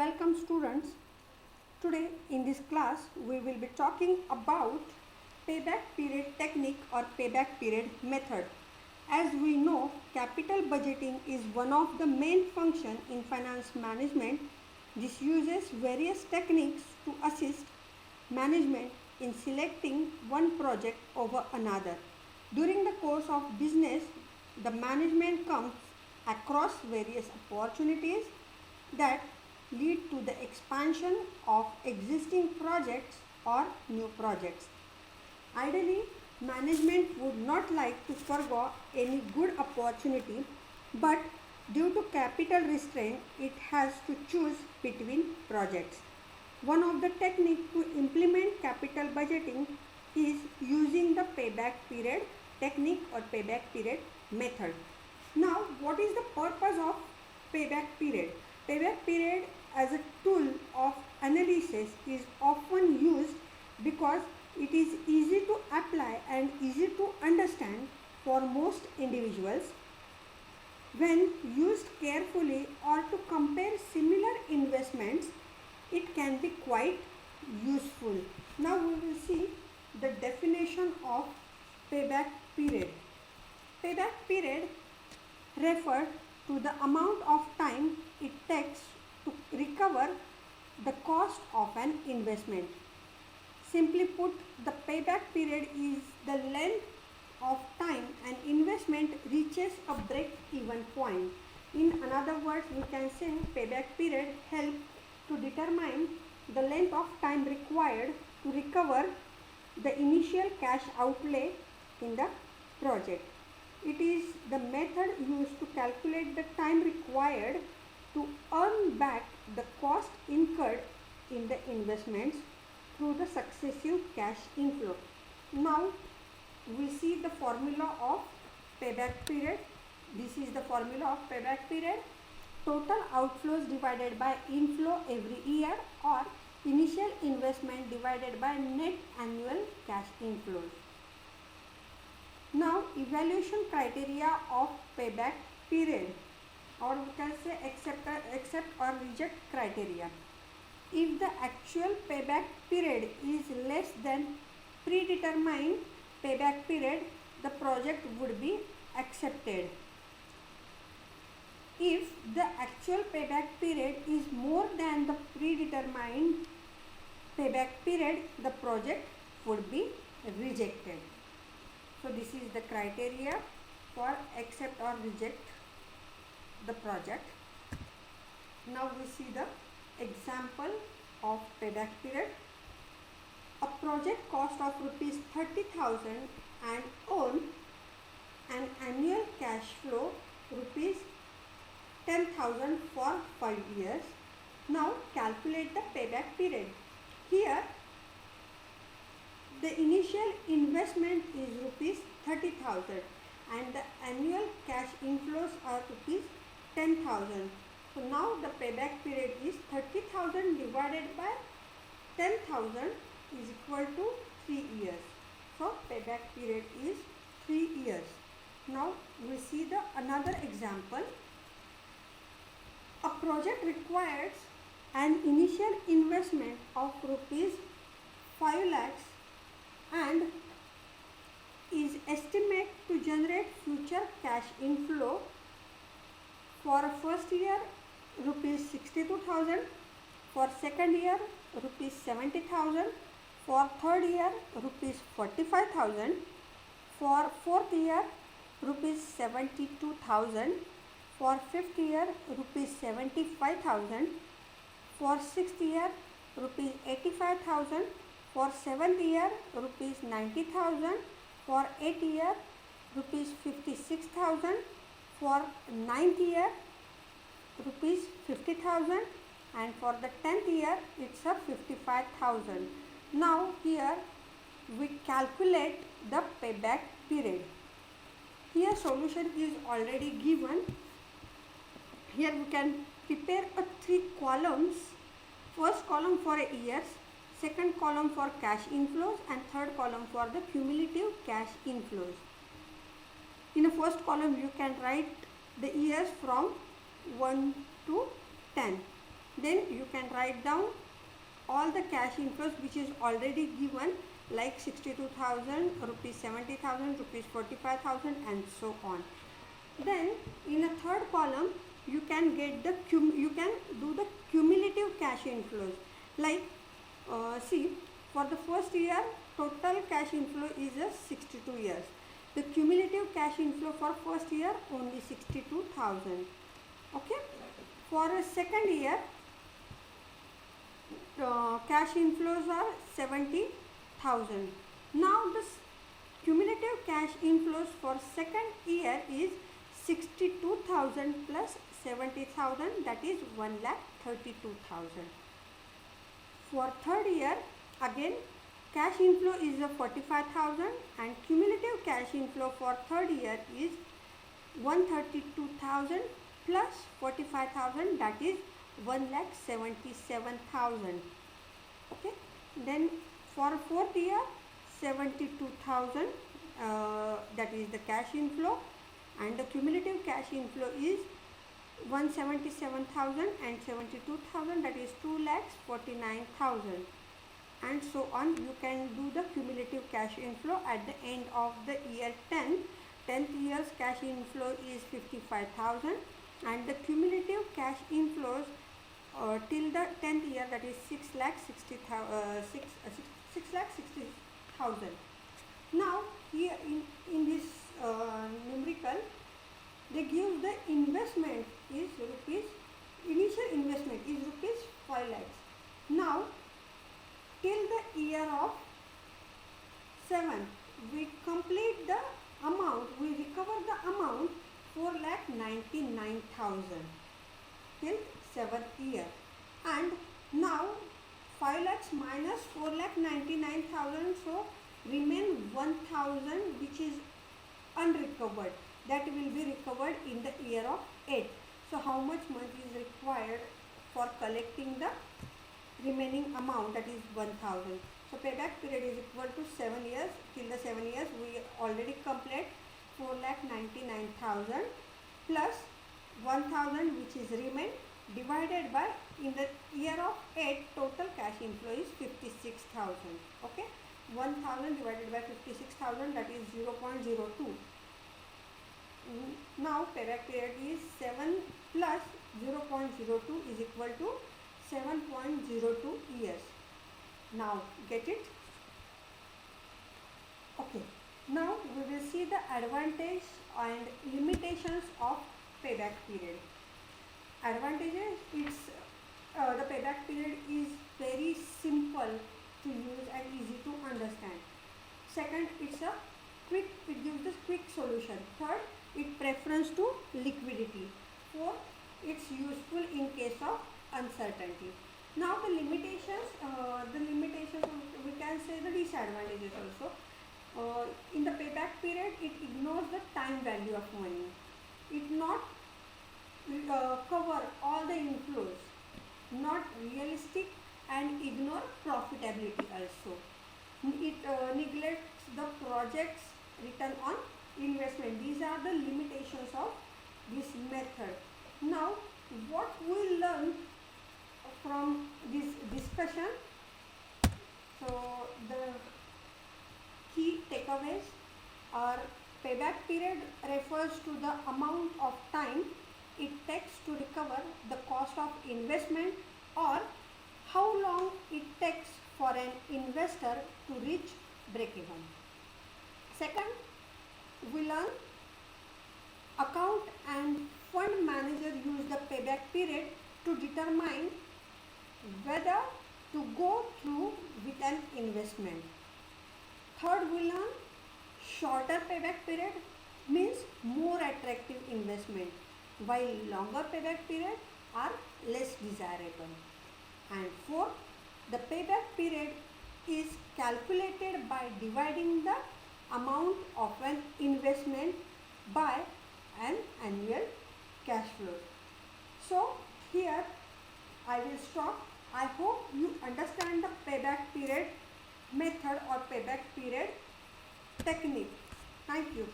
Welcome students. Today in this class we will be talking about payback period technique or payback period method. As we know, capital budgeting is one of the main functions in finance management. This uses various techniques to assist management in selecting one project over another. During the course of business, the management comes across various opportunities that lead to the expansion of existing projects or new projects. Ideally, management would not like to forgo any good opportunity, but due to capital restraint, it has to choose between projects. One of the techniques to implement capital budgeting is using the payback period technique or payback period method. Now, what is the purpose of payback period? Payback period as a tool of analysis is often used because it is easy to apply and easy to understand for most individuals. When used carefully or to compare similar investments, it can be quite useful. Now we will see the definition of payback period. Payback period refers to the amount of time it takes to recover the cost of an investment. Simply put, the payback period is the length of time an investment reaches a break-even point. In other words, we can say payback period helps to determine the length of time required to recover the initial cash outlay in the project. It is the method used to calculate the time required to earn back the cost incurred in the investments through the successive cash inflow. Now we see the formula of payback period. This is the formula of payback period. Total outflows divided by inflow every year, or initial investment divided by net annual cash inflows. Now, evaluation criteria of payback period, or we can say accept or reject criteria. If the actual payback period is less than predetermined payback period, the project would be accepted. If the actual payback period is more than the predetermined payback period, the project would be rejected. So this is the criteria for accept or reject the project. Now we see the example of payback period. A project cost of rupees 30,000 and earn an annual cash flow rupees 10,000 for 5 years. Now calculate the payback period. Here the initial investment is rupees 30,000 and the annual cash inflows are rupees 10,000. So now the payback period is 30,000 divided by 10,000 is equal to 3 years. So payback period is 3 years. Now we see the another example. A project requires an initial investment of rupees 5 lakhs and is estimated to generate future cash inflow for first year rupees 62,000, for second year rupees 70,000, for third year rupees 45,000, for fourth year rupees 72,000, for fifth year rupees 75,000, for sixth year rupees 85,000, for seventh year rupees 90,000, for eighth year rupees 56,000, for ninth year rupees 50,000, and for the 10th year it's a 55,000. Now here we calculate the payback period. Here solution is already given. Here we can prepare a 3 columns. First column for a years, second column for cash inflows, and third column for the cumulative cash inflows. In the first column you can write the years from 1 to 10. Then you can write down all the cash inflows which is already given, like 62,000 rupees, 70,000 rupees, 45,000 and so on. Then in a third column you can get the you can do the cumulative cash inflows, like see, for the first year total cash inflow is 62 years. The cumulative cash inflow for first year only 62,000. Okay. For a second year cash inflows are 70,000. Now the cumulative cash inflows for second year is 62,000 plus 70,000, that is 1,32,000. For third year again cash inflow is 45,000 and cumulative cash inflow for third year is 132,000 plus 45,000, that is 1,77,000. Okay. Then for fourth year 72,000, that is the cash inflow, and the cumulative cash inflow is 177,000 and 72,000, that is 2,49,000, and so on. You can do the cumulative cash inflow at the end of the year 10. 10th year's cash inflow is 55,000 and the cumulative cash inflows till the 10th year, that is 6,60,000. Now here in this numerical they give the investment is rupees, initial investment is rupees 5 lakhs. Now till the year of 7 we complete the amount, we recover the amount 4,99,000 till 7th year, and now 5 lakhs minus 4,99,000, so remain 1,000 which is unrecovered, that will be recovered in the year of 8. So how much money is required for collecting the remaining amount, that is 1,000. So payback period is equal to 7 years. Till the 7 years we already complete 4,99,000 plus 1,000 which is remain, divided by, in the year of 8 total cash inflow is 56,000. Okay, 1,000 divided by 56,000, that is 0.02. Now payback period is 7 plus 0.02 is equal to 7.02 years. Now get it? Okay. Now we will see the advantage and limitations of payback period. Advantages, it's the payback period is very simple to use and easy to understand. Second, it's a quick, it gives the quick solution. Third, it preference to liquidity. Fourth, it's useful in case of uncertainty. Now the limitations we can say the disadvantages also. In the payback period it ignores the time value of money. It not cover all the inflows, not realistic, and ignore profitability also. It neglects the project's return on investment. These are the limitations of this method. Now what we learn from this discussion, so the key takeaways are: payback period refers to the amount of time it takes to recover the cost of investment, or how long it takes for an investor to reach break-even. Second, we learn account and fund manager use the payback period to determine whether to go through with an investment. Third, we learn shorter payback period means more attractive investment, while longer payback period are less desirable. And fourth, the payback period is calculated by dividing the amount of an investment by an annual cash flow. So here I will stop. I hope you understand the payback period method or payback period technique. Thank you.